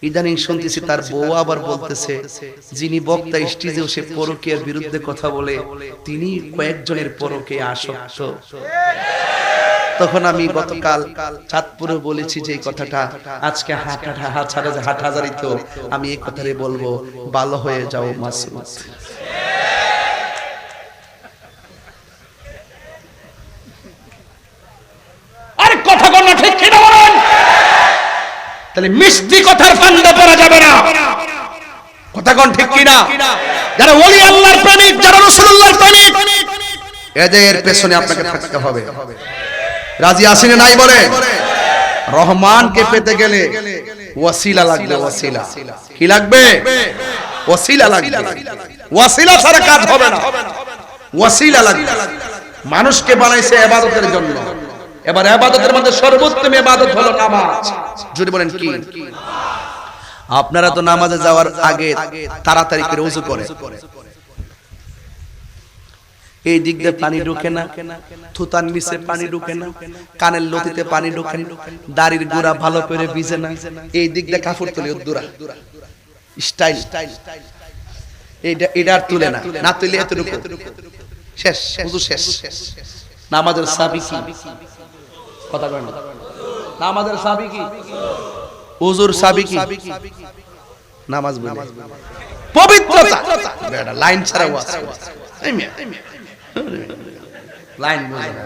ইদানিং শুনতেছি তার বউ আবার বলতেছে, যিনি বক্তা স্টেজেও সে পরকীয়ার বিরুদ্ধে কথা বলে, তিনি কয়েকজনের পরকীয়া আসক্ত। তখন আমি গতকাল চাঁদপুরে বলেছি যে এই কথাটা, আজকে হাটহাজারিতেও আমি এই কথাটাই বলবো, ভালো হয়ে যাও মাসুদ। আরে কথা বল না, ঠিক কিনা বলেন? তাহলে মিষ্টি কথার ফান্দে পড়া যাবে না। কথা কোন ঠিক কিনা? যারা ওলি আল্লাহর প্রেমিক, যারা রাসূলুল্লাহর প্রেমিক, এদের পেছনে আপনাকে থাকতে হবে। রাজি আছেন নাই বলে? রহমানকে পেতে গেলে ওয়াসিলা লাগবে। ওয়াসিলা কি লাগবে? ওয়াসিলা লাগবে। ওয়াসিলা ছাড়া কাজ হবে না। ওয়াসিলা লাগবে। মানুষকে বানাইছে ইবাদতের জন্য। এবার ইবাদতের মধ্যে সর্বোত্তম ইবাদত হলো নামাজ। যদি বলেন কি? আপনারা তো নামাজে যাওয়ার আগে তাড়াতাড়ি করে ওযু করে, এই দিক দিয়ে পানি ঢোকে না, থুতার নিচে পানি ঢোকে না, কানের লতিতে পানি ঢোকে না, দাড়ির গোড়া ভালো করে ভিজে না, এই দিক দিয়ে কাপড় তুলে উদ্দুরা স্টাইল, এটা আর তুলে না, না তুলে এতটুকু শেষ, ওযু শেষ। নামাজের চাবি কি? কথা বলেন। নামাজের চাবি কি? ওযুর চাবি কি? নামাজ বলে পবিত্রতা। বেটা লাইন ছাড়া ওয়াজ লাইন বুঝে না।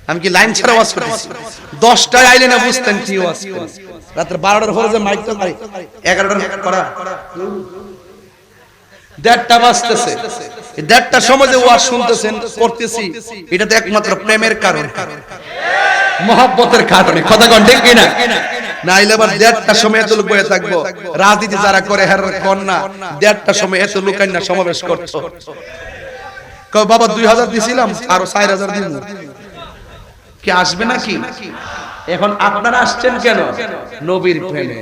আমি কি লাইন ছাড়া ওয়াজ করতেছি? 10টায় আইলে না বুঝতেন কি ওয়াজ করি। রাতে 12টার পরে যে মাইক তো পারি, 11টার করা 1:30টা বাজতেছে, 1:30টার সময় যে ওয়াজ শুনতেছেন করতেছি, এটা তো একমাত্র প্রেমের কারণ, মহব্বতের কারণে। কথা কোন ঠিক কিনা? নাইলে আবার 1:30টার সময় এত লোক বসে থাকবো, রাজনীতি যারা করে হের কন্যা 1:30টার সময় এত লোক না সমাবেশ করছো। কও বাবা 2000 দিছিলাম, আরো 4000 দিব, কি আসবে নাকি? এখন আপনারা আসছেন কেন? নবীর প্রেমে।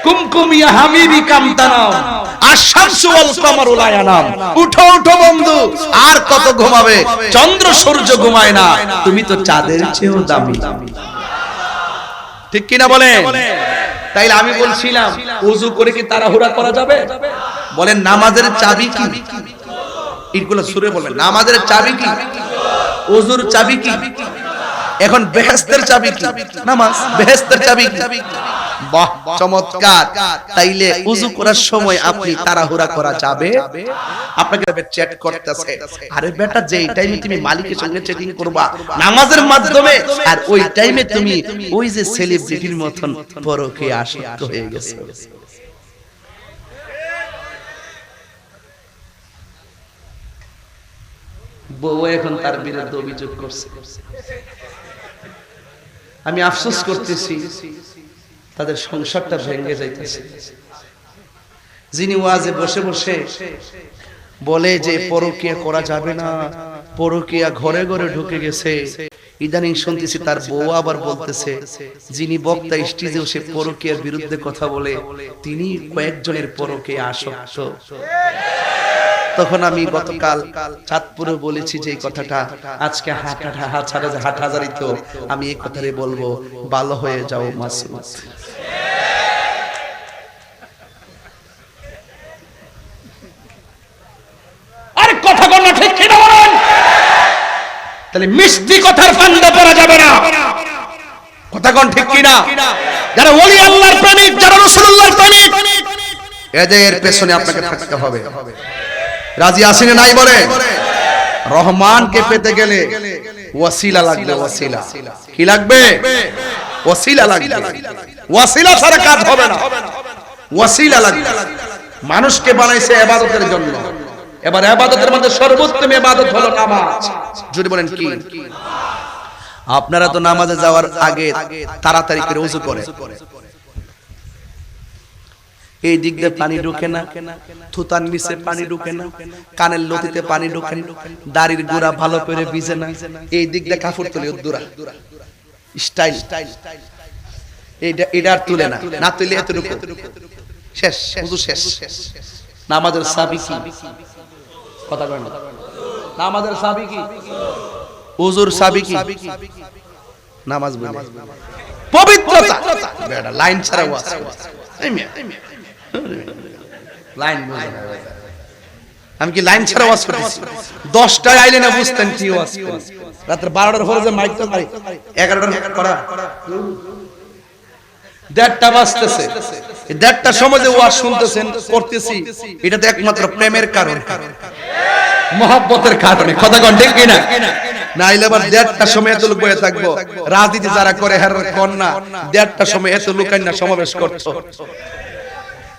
কুমকুম ইয়া হাবিবি কামতানাম আশ-শামসু ওয়াল কমারু লা ইয়ানাম। উঠো উঠো বন্ধু, আর কত ঘুমাবে? চন্দ্র সূর্য ঘুমায় না, তুমি তো চাঁদের চেয়েও দামি। ঠিক কিনা বলেন? তাইলে আমি বলছিলাম ওযু করে কি তাড়াহুড়া করা যাবে? বলেন নামাজের চাবি কি? এগুলো সুরে বলবেন। নামাজের চাবি কি? ওযুর চাবি কি? এখন বেহেশতের চাবি কি? নামাজ। বেহেশতের চাবি কি? বাহ, চমৎকার। তাইলে ওযু করার সময় আপনি তাড়াহুড়া করা যাবে? আপনাকে চ্যাট করতেছে, আরে বেটা যেই টাইমে তুমি মালিকের সঙ্গে চ্যাটিং করবা নামাজের মাধ্যমে, আর ওই টাইমে তুমি ওই যে সেলিব্রিটির মতন পরকীয়া আসক্ত হয়ে গেছো। বউ এখন তার বিরুদ্ধে অভিযোগ করছে। আমি আফসোস করতেছি, তাদের সংসারটা ভেঙে যাইতেছে। যিনি ওয়াজে বসে বসে বলে যে পরকীয়া করা যাবে না, পরকীয়া ঘরে ঘরে ঢুকে গেছে, ইদানিং শুনতেছি তার বউ আবার বলতেছে, যিনি বক্তা স্টেজেও সে পরকীয়ার বিরুদ্ধে কথা বলে, তিনি কয়েকজনের পরকীয়া আসক্ত। তখন আমি গতকাল চাঁদপুরে বলেছি যে এই কথাটা, আজকে হাটহাজারিতেও আমি এই কথাটাই বলবো, ভালো হয়ে যাও মাসুদ। আরে কথা কোন না, ঠিক কিনা বলেন? তাহলে মিষ্টি কথার ফান্দে পড়া যাবে না। কথা কোন ঠিক কিনা? যারা ওলি আল্লাহর প্রেমিক, যারা রাসূলুল্লাহর প্রেমিক, এদের পেছনে আপনাকে থাকতে হবে। রাজি আছেন নাই বলে? রহমানকে পেতে গেলে ওয়াসিলা লাগবে। ওয়াসিলা কি লাগবে? ওয়াসিলা লাগবে। ওয়াসিলা ছাড়া কাজ হবে না। ওয়াসিলা লাগবে। মানুষকে বানাইছে ইবাদতের জন্য। এবার ইবাদতের মধ্যে সর্বোত্তম ইবাদত হলো নামাজ। যদি বলেন কি? আপনারা তো নামাজে যাওয়ার আগে তাড়াতাড়ি করে ওযু করে, এই দিক দিয়ে পানি ঢোকে না, থুতার নিচে পানি ঢোকে না, কানের লতিতে পানি ঢোকে না, দাড়ির গোড়া ভালো করে ভিজে না, এই দিক দিয়ে কাপড় তুলে উদ্দুরা স্টাইল, এটা আর তুলে না, না তুলে এতটুকু শেষ, ওযু শেষ। নামাজের চাবি কি? কথা বলেন। নামাজের চাবি কি? ওযুর চাবি কি? নামাজ বলে পবিত্রতা। বেটা লাইন ছাড়া ওয়াজ লাইন বোঝে না। আমি কি লাইন ছাড়া ওয়াজ করতেছি? 10টায় আইলে না বুঝতেন কি ওয়াজ করি। রাতে 12টার পরে যে মাইকটা মারি 11টার করা 1:30টা বাজতেছে। এই 1:30টার সময় যে ওয়াজ শুনতেছেন করতেছি, এটা তো একমাত্র প্রেমের কারণ, মহব্বতের কারণে। কথা কোন ঠিক কিনা? নাইলে আবার 1:30টার সময় এত লোক বসে থাকবো। রাজনীতি যারা করে হের কন্যা 1:30টার সময় এত লোক না সমাবেশ করছো।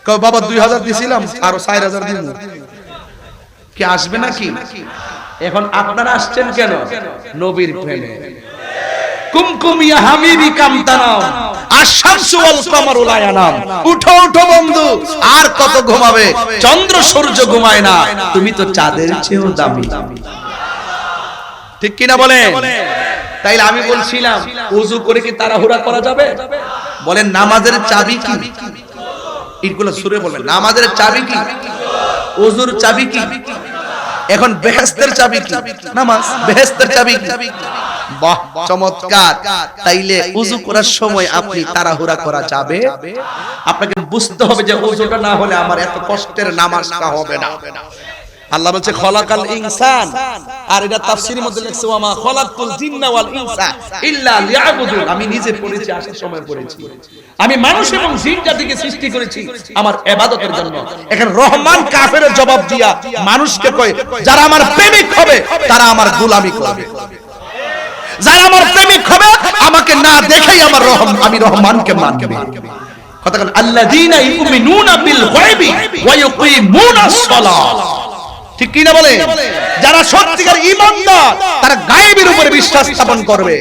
কও বাবা 2000 দিছিলাম আরো 4000 দিব। কি আসবে নাকি? এখন আপনারা আসছেন কেন? নবীর প্রেমে। কুমকুম ইয়া হাবিবি কামতানাম আশ-শামসু ওয়াল কমারু লা ইয়ানাম। উঠো উঠো বন্ধু, আর কত ঘুমাবে? চন্দ্র সূর্য ঘুমায় না, তুমি তো চাঁদের চেয়েও দামি। ঠিক কিনা বলেন? তাইলে আমি বলছিলাম ওযু করে কি তাড়াহুড়া করা যাবে? বলেন নামাজের চাবি কি? এইগুলো সুরে বলবেন। নামাজের চাবি কি? ওযুর চাবি কি? এখন বেহেশতের চাবি কি? নামাজ। বেহেশতের চাবি কি? বাহ, চমৎকার। তাইলে ওযু করার সময় আপনি তাড়াহুড়া করা যাবে? আপনাকে বুঝতে হবে যে ওযুটা না হলে আমার এত কষ্টের নামাজটা হবে না। আল্লাহ বলছে খলাকাল ইনসান, আর এটা তাফসীরের মধ্যে লেখছে ওয়ামা খলাকতুল জিন্না ওয়াল ইনসা ইল্লা লিয়াবুদুন। আমি নিজে পড়েছি, আসার সময় পড়েছি, আমি মানুষ এবং জিন জাতিকে সৃষ্টি করেছি আমার ইবাদতের জন্য। এখন রহমান কাফেরের জবাব দিয়া মানুষকে কয় যারা আমার প্রেমিক হবে তারা আমার গোলামি করবে, যারা আমার প্রেমিক হবে আমাকে না দেখেই আমি রহমানকে মানবে। কথা বলেন আল্লাযীনা ইউমিনুনা বিল গায়বি ওয়া ইয়ুকিমুনাস সালাহ। ঠিক কি না বলে? যারা সত্যিকার ঈমানদার তারা গায়েবের উপরে বিশ্বাস স্থাপন করবে।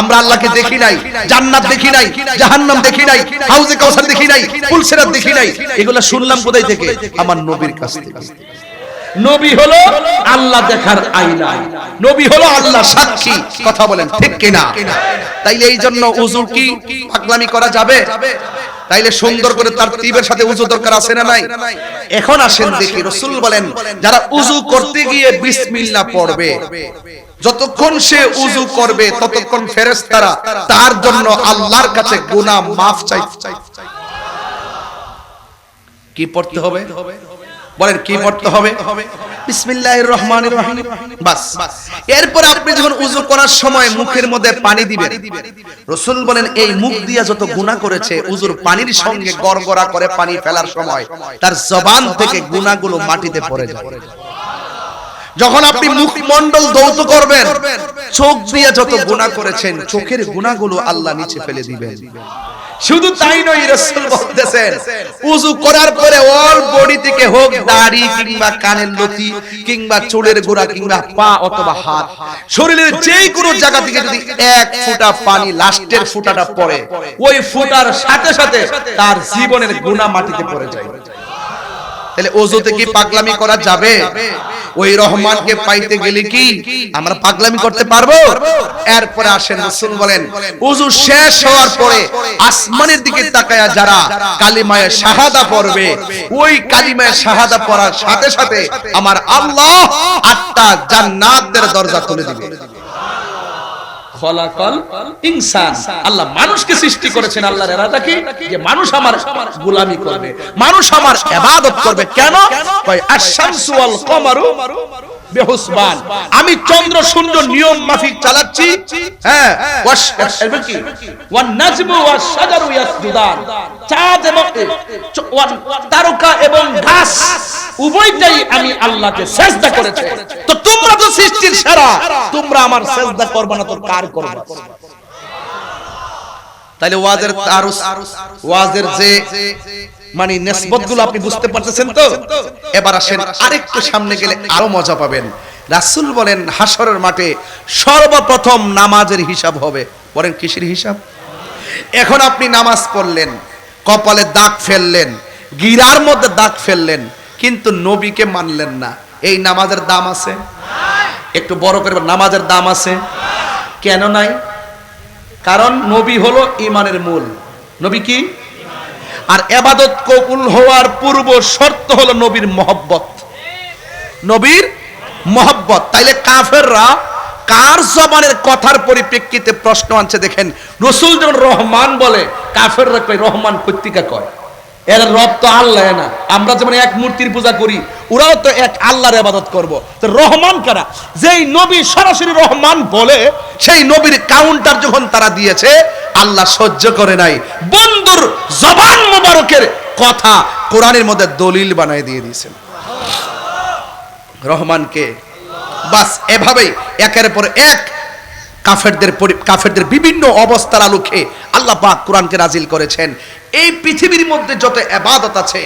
আমরা আল্লাহকে দেখি নাই, জান্নাত দেখি নাই, জাহান্নাম দেখি নাই, হাউজে কাউসার দেখি নাই, পুলসিরাত দেখি নাই। এগুলা শুনলাম কোথায় থেকে? আমার নবীর কাছ থেকে। নবী হলো আল্লাহ দেখার আয়না, নবী হলো আল্লাহ সাক্ষী। কথা বলেন ঠিক কিনা? তাইলে এই জন্য ওযু কি পাগলামি করা যাবে? তাইলে সুন্দর করে তারতিবের সাথে ওযু দরকার আছে না নাই? এখন আসেন দেখি রাসূল বলেন যারা ওযু করতে গিয়ে বিসমিল্লাহ পড়বে, যতক্ষণ সে ওযু করবে ততক্ষণ ফেরেশতারা তার জন্য আল্লাহর কাছে গুনাহ মাফ চাইতে। কি পড়তে হবে? বলেন কি পড়তে হবে? বিসমিল্লাহির রহমানির রহিম। বাস। এরপর আপনি যখন ওযু করার সময় মুখের মধ্যে পানি দিবেন, রাসূল বলেন এই মুখ দিয়া যত গুনাহ করেছে ওযুর পানির সঙ্গে গড়গড়া করে পানি ফেলার সময় তার জবান থেকে গুনাহগুলো মাটিতে পড়ে যায়। যখন আপনি মুখমণ্ডল ধৌত করবেন, চোখ দিয়ে যত গুনাহ করেছেন চোখের গুনাহগুলো আল্লাহ নিচে ফেলে দিবেন। শুধু তাই নয়, রাসূল বলতেছেন ওযু করার পরে অল বডি থেকে হোক, দাড়ি কিংবা কানের লতি কিংবা চুলের গোড়া কিংবা পা অথবা হাত, শরীরের যেই কোনো জায়গা থেকে যদি এক ফোঁটা পানি লাস্টের ফোঁটাটা পড়ে, ওই ফোঁটার সাথে সাথে তার জীবনের গুনাহ মাটিতে পড়ে যায়। তাহলে ওযুতে কি পাগলামি করা যাবে? ওই রহমানকে পাইতে গেলে কি আমরা পাগলামি করতে পারবো? এরপরে আসেন রাসূল বলেন ওযু শেষ হওয়ার পরে আসমানের দিকে তাকায়া যারা কালিমায়ে শাহাদা পড়বে, ওই কালিমায়ে শাহাদা পড়ার সাথে সাথে আমার আল্লাহ 8টা জান্নাতের দরজা খুলে দিবে। খলাকাল ইনসান, আল্লাহ মানুষকে সৃষ্টি করেছেন। আল্লাহর ইরাদা কি? যে মানুষ আমার গোলামি করবে, মানুষ আমার ইবাদত করবে। কেন? কয় আশ-শামসু ওয়াল কমারু বিহুসবান, আমি চন্দ্র সূর্য নিয়ম মাফিক চালাচ্ছি। হ্যাঁ, ওয়ান নাজমু ওয়াশ শাজারু ইয়াসজুদান, চাঁদ এবং তারকা এবং ঘাস উভয়টাই আমি আল্লাহকে সিজদা করেছি। তো তোমরা তো সৃষ্টির সেরা, তোমরা আমার সিজদা করবে না তো কার করবে? তাইলে ওয়াজের তারুস, ওয়াজের যে মানে নিসবতগুলো আপনি বুঝতে পারতেছেন তো? এবার আসেন আরেকটু সামনে গেলে আরো মজা পাবেন। রাসূল বলেন হাসরের মাঠে সর্বপ্রথম নামাজের হিসাব হবে। বলেন কিসের হিসাব? এখন আপনি নামাজ পড়লেন, কপালে দাগ ফেললেন, গিরার মধ্যে দাগ ফেললেন, কিন্তু নবীকে মানলেন না। এই নামাজের দাম আছে? একটু বড় করে নামাজের দাম আছে? কেন নাই? কারণ নবী হলো ঈমানের মূল। নবী কি? আর ইবাদত কবুল হওয়ার পূর্ব শর্ত হলো নবীর মহব্বত। নবীর মহব্বত। তাইলে কাফেররা কার জবানের কথার পরিপ্রেক্ষিতে প্রশ্ন আনছে দেখেন। রাসূল যখন রহমান বলে, কাফেররা কয় রহমান কর্তিকা কয়, এর রব তো আল্লাহ না। আমরা যেমন এক মূর্তির পূজা করি, ওরাও তো এক আল্লাহর ইবাদত করব। তো রহমান কারা? যেই নবী সরাসরি রহমান বলে, সেই নবীর কাউন্টার যখন তারা দিয়েছে, আল্লাহ সহ্য করে নাই, বন্ধুর জবান মোবারকের কথা কোরআনের মধ্যে দলিল বানায় দিয়ে দিয়েছেন রহমানকে। বাস এভাবেই একের পর এক কাফেরদের বিভিন্ন অবস্থার আলোকে আল্লাহ পাক কোরআনকে নাজিল করেছেন। এই পৃথিবীর মধ্যে যত ইবাদত আছে,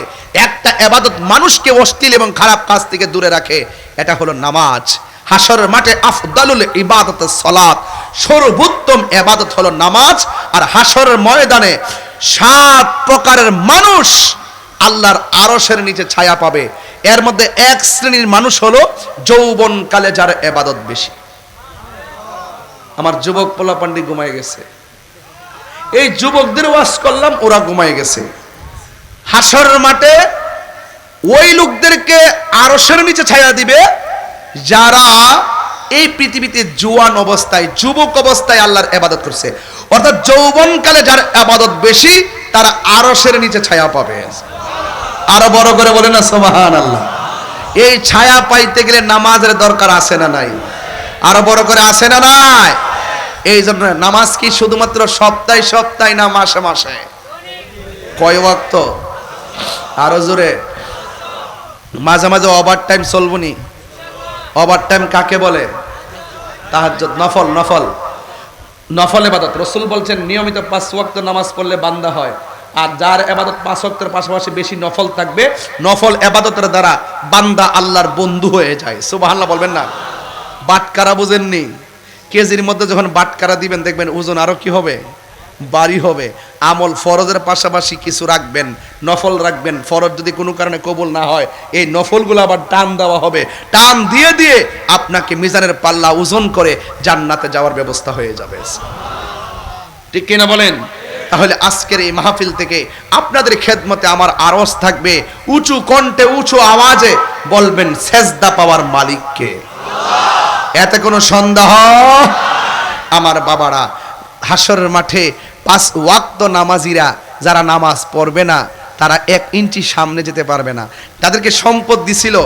একটা ইবাদত মানুষকে অশ্লীল এবং খারাপ কাজ থেকে দূরে রাখে, এটা হলো নামাজ। হাশরের মাঠে আফদালুল ইবাদত সালাত, সর্বোত্তম ইবাদত হলো নামাজ। আর হাশরের ময়দানে 7 প্রকারের মানুষ আল্লাহর আরশের নিচে ছায়া পাবে। এর মধ্যে এক শ্রেণীর মানুষ হলো যৌবনকালে যার ইবাদত বেশি। আমার যুবক পোলাপান্ডি ঘুমায় গেছে, এই যুবকদের ওয়াজ করলাম, ওরা ঘুমায় গেছে। হাশরের মাঠে ওই লোকদেরকে আরশের নিচে ছায়া দিবে যারা এই পৃথিবীতে জোয়ান অবস্থায়, যুবক অবস্থায় আল্লাহর ইবাদত করছে। অর্থাৎ যৌবনকালে যার ইবাদত বেশি, তারা আরশের নিচে ছায়া পাবে। আরো বড় করে বলে না সুবহানাল্লাহ। এই ছায়া পাইতে গেলে নামাজের দরকার আছে না নাই? আরো বড় করে আছে না নাই? এই জন্য নামাজ কি শুধুমাত্র সপ্তাহে সপ্তাহে না মাসে মাসে? কয় ওয়াক্ত? আরো জোরে। মাঝে মাঝে ওভার টাইম চলবনি। ওভার টাইম কাকে বলে? তাহাজ্জুদ, নফল। নফল নফল ইবাদত। রাসূল বলছেন নিয়মিত 5 ওয়াক্ত নামাজ পড়লে বান্দা হয়। আর যার ইবাদত 5 ওয়াক্তের পাশাপাশি বেশি নফল থাকবে, নফল ইবাদতের দ্বারা বান্দা আল্লাহর বন্ধু হয়ে যায়। সুবহানাল্লাহ বলবেন না? বাটকারা বুঝেননি? কেজির মধ্যে যখন বাটকারা দিবেন, দেখবেন ওজন আরো কি হবে? বাড়ি হবে। আমল ফরজের পাশাপাশি কিছু রাখবেন, নফল রাখবেন। ফরজ যদি কোনো কারণে কবুল না হয়, এই নফলগুলো আবার টান দেওয়া হবে। টান দিয়ে দিয়ে আপনাকে মিজানের পাল্লা ওজন করে জান্নাতে যাওয়ার ব্যবস্থা হয়ে যাবে। ঠিক কিনা বলেন? তাহলে আজকের এই মাহফিল থেকে আপনাদের খেদমতে আমার আরজ থাকবে, উঁচু কণ্ঠে উঁচু আওয়াজে বলবেন সেজদা পাওয়ার মালিককে। এতে কোনো সন্দেহ? আমার বাবারা, হাশরের মাঠে 5 ওয়াক্ত নামাজিরা যারা নামাজ পড়বে না, তারা 1 ইঞ্চি সামনে যেতে পারবে না। তাদেরকে সম্পদ দিছিল,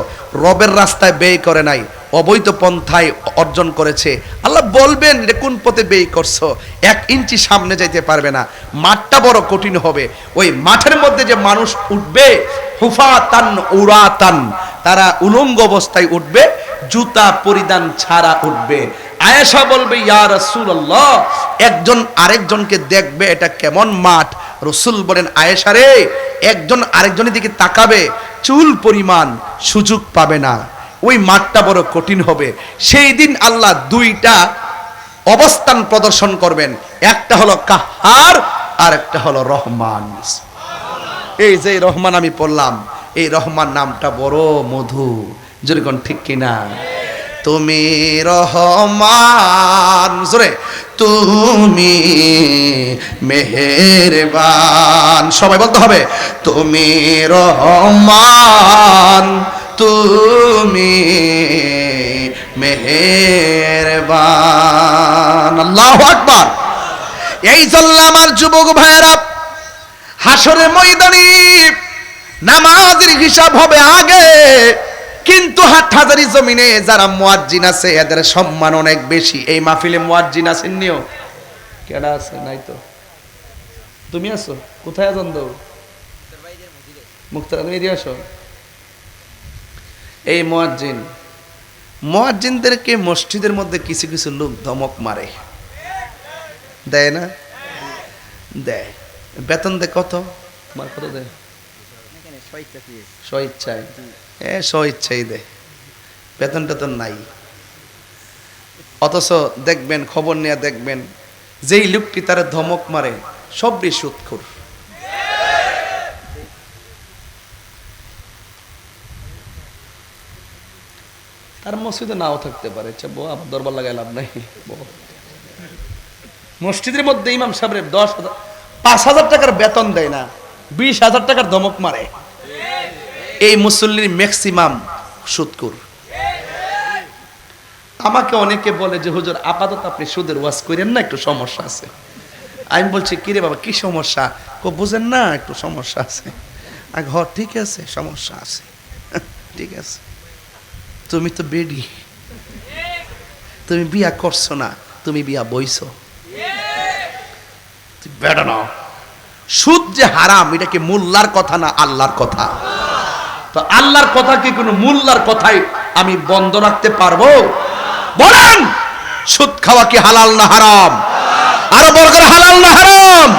রবের রাস্তায় ব্যয় করে নাই, অবৈধ পন্থায় অর্জন করেছে। আল্লাহ বলবেন রে কোন পথে ব্যয় করছো? 1 ইঞ্চি সামনে যাইতে পারবে না। মাঠটা বড় কঠিন হবে। ওই মাঠের মধ্যে যে মানুষ উঠবে, হুফাতান উরাতান, তারা উলঙ্গ অবস্থায় উঠবে, জুতা পরিধান ছাড়া উঠবে। আয়েশা বলবে ইয়া রাসূলুল্লাহ, একজন আরেকজনকে দেখবে, এটা কেমন মাঠ? রাসূল বলেন আয়েশা রে, একজন আরেকজনের দিকে তাকাবে, চুল পরিমাণ সুযোগ পাবে না। ওই মাঠটা বড় কঠিন হবে। সেই দিন আল্লাহ 2টা অবস্থান প্রদর্শন করবেন, একটা হলো কাহার আর একটা হলো রহমান। এই যে রহমান আমি পড়লাম, এই রহমান নামটা বড় মধু। যেরকম ঠিক কিনা? তুমি রহমান, জোরে, তুমি মেহেরবান। সবাই বলতে হবে, তুমি রহমান, তুমি মেহেরবান। আল্লাহু আকবার। এই জন্য আমার যুবক ভাইয়েরা, হাশরের ময়দানে নামাজের হিসাব হবে আগে, কিন্তু হাটহাজারী জমিনে যারা মুয়াজ্জিন আছে এদের সম্মান অনেক বেশি। এই মাহফিলে মুয়াজ্জিন আছেন নিও? কেডা আছে? নাই তো। তুমি আছো? কোথায় আছেন? তো মুক্তার, তুমি দিয়ে আসো। এই মুয়াজ্জিনদেরকে মসজিদের মধ্যে কিছু কিছু লোক ধমক মারে, দেয় না? দেয়। বেতন দেয় কত? তোমার কত দেয়? স্বইচ্ছায়। স্বইচ্ছাই দেয়, বেতনটা তো নাই। অথচ দেখবেন, খবর নিয়ে দেখবেন, যেই লোকটি তার ধমক মারে সবই সুদখোর। তার মসজিদে নাও থাকতে পারে, আবার দরবার লাগাই লাভ নাই। মসজিদের মধ্যে ইমাম সাহেবের 5,000 টাকার বেতন দেয় না, 20,000 টাকার ধমক মারে। এই মুসল্লির ম্যাক্সিমাম সুদখোর। আমাকে অনেকে বলে যে হুজুর আপাতত আপনি সুদের ওয়াজ করেন না, একটু সমস্যা আছে। আমি বলছি কিরে বাবা কি সমস্যা? বুঝেন না একটু সমস্যা আছে। ঘর ঠিক আছে, সমস্যা আছে। ঠিক আছে, তুমি তো বেডি, তুমি বিয়া করছো না, তুমি বিয়া বইছো, বেড়া না। সুদ যে হারাম এটা কি মোল্লার কথা না আল্লাহর কথা? তো আল্লাহর কথা কি কোনো মোল্লার কথাই আমি বন্ধ রাখতে পারবো? বলেন সুদ খাওয়া কি হালাল না হারাম? আরো বড় করে হালাল না হারাম?